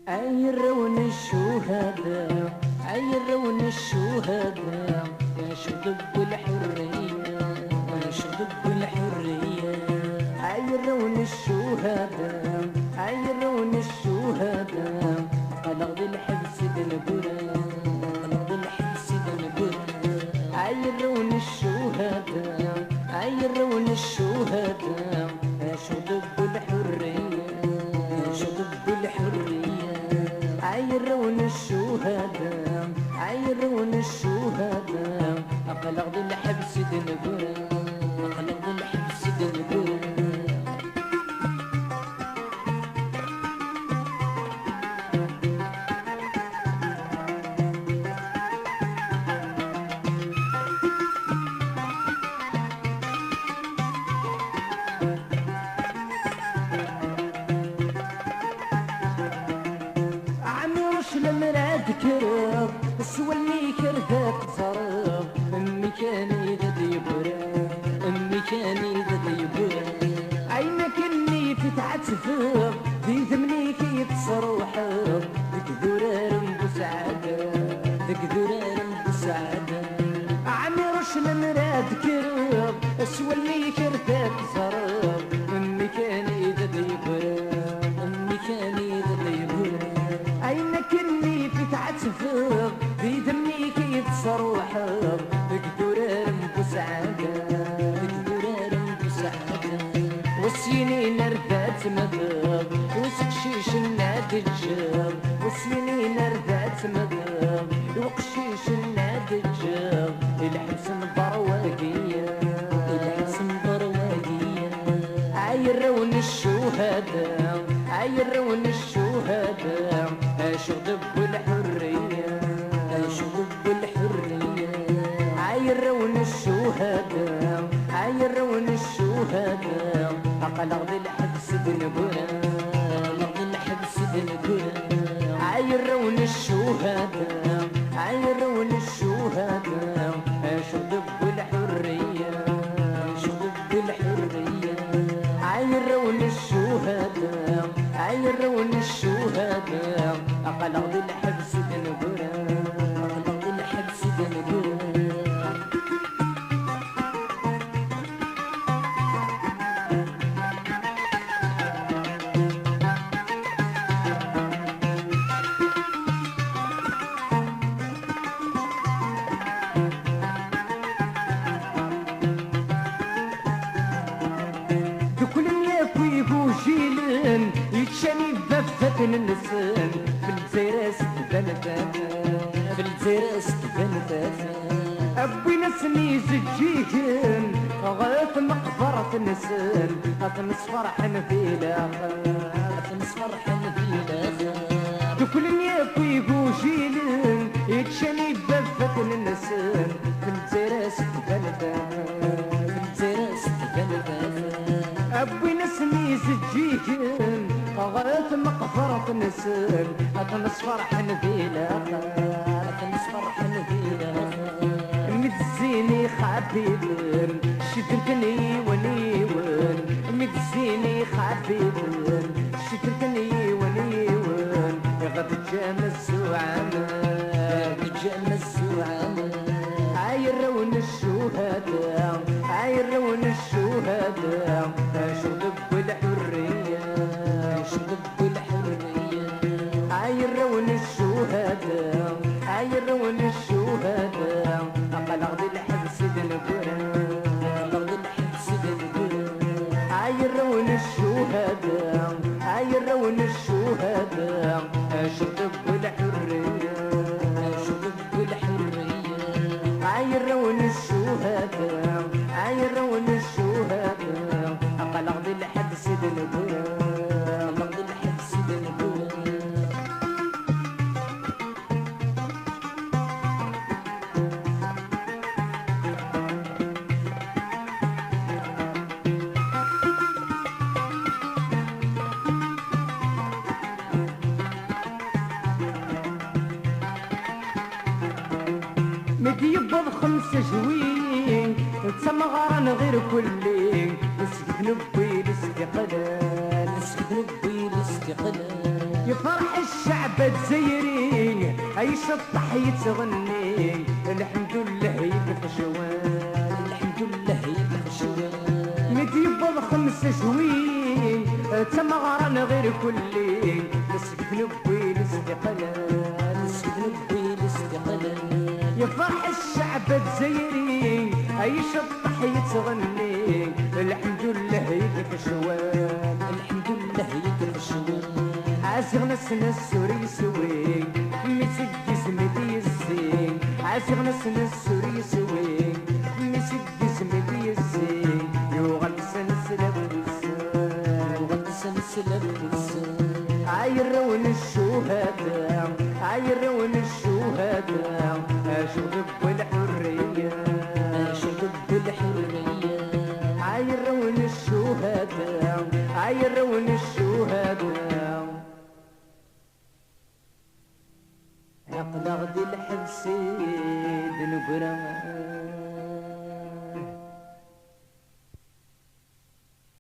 عيرون الشهداء عيرون الشهداء يا شباب الحرية يا شباب الحرية عيرون الشهداء عيرون الشهداء قلق الحبس دنبرا قلق الحبس دنبرا عيرون الشهداء عيرون الشهداء يا شباب الحرية يا شباب الحرية عيرون الشهداء عيرون الشهداء أقلق الحبس دنبرا أقلق الحبس دنبرا المراد كرب سولي كرثات صرب امي كاني ذا يبرا امي كاني ذا يبرا عينك اني تتعتفر في ثمني كي تصروحر ذك ذرار بسعادة ذك ذرار بسعادة عمي رش المراد كرب سولي كرثات صرب امي كاني ذا يبرا امي كاني ذا يبرا عينك اني تتعتفر في دمي كي تصروحر بقدرار بسعادة بقدرار بسعادة والسنين رذات مذاب وسقشيش النادي الجاب والسنين رذات مذاب وقشيش النادي الجاب الحبس مبرواقية الحبس مبرواقية عيرون الشهداء عيرون الشهداء اشغب بالحرية اشغب بالحرية عيرون الشهداء عيرون الشهداء اقلق الحبس دنبرا اقلق الحبس دنبرا عيرون الشهداء عيرون الشهداء اشغب بالحرية اشغب بالحرية عيرون الشهداء عيرون الشهداء أقلق الحبس دنبرا أقلق الحبس دنبرا جيلن يتشاني بفتن النسان في الجزيرة ستبان في الجزيرة ستبان أبوي نسني زجيجن غاث مقبرة النسان أتنس فرحن في الآخر أتنس فرحن في الآخر كل ياكوي جيلن يتشاني بفتن النسان في الجزيرة ستبان في الجزيرة ستبان أبوي نسني زجيجن غاث مقفرة نسل أتنس فرحن في الآخر أتنس فرحن في الآخر متزيني خبيبن شتركني ونيون متزيني خبيبن شتركني ونيون غد جام السوعان غد جام السوعان عيرون الشهداء عيرون الشهداء اشغب بالحرية اشغب بالحرية عيرون الشهداء عيرون الشهداء أقلق الحبس دنبرا أقلق الحبس دنبرا عيرون الشهداء عيرون الشهداء اشغب بالحرية اشغب بالحرية عيرون الشهداء عيرون الشهداء أقلق الحبس دنبرا أقلق الحبس دنبرا مدي يبض خمس جوين تسمى غارن غير كلي نسكت نبي الاستقلال نسكت نبي الاستقلال يفرح الشعب الجزائري عيش الضحية تغني الحمد لله يدفع شوال الحمد لله يدفع شوال مديبض 5 شوي تمغران غير كلي نسقف نبوي الاستقلال نسقف نبوي الاستقلال يفرح الشعب الجزائري عيش الضحية تغني الحمد لله يدفع شوال الحمد لله يدفع شوال عازغ نسنا السوري سوي مسجي سمدي الزين عازغ نسنا السوري سوي مسجي سمدي الزين يوغل سنسلب يوغل سنسلب عايرون الشهداء عايرون الشهداء اشغب الحرية اشغب الحرية عايرون الشهداء عايرون الشهداء عقل غدي الحبسيد نقرا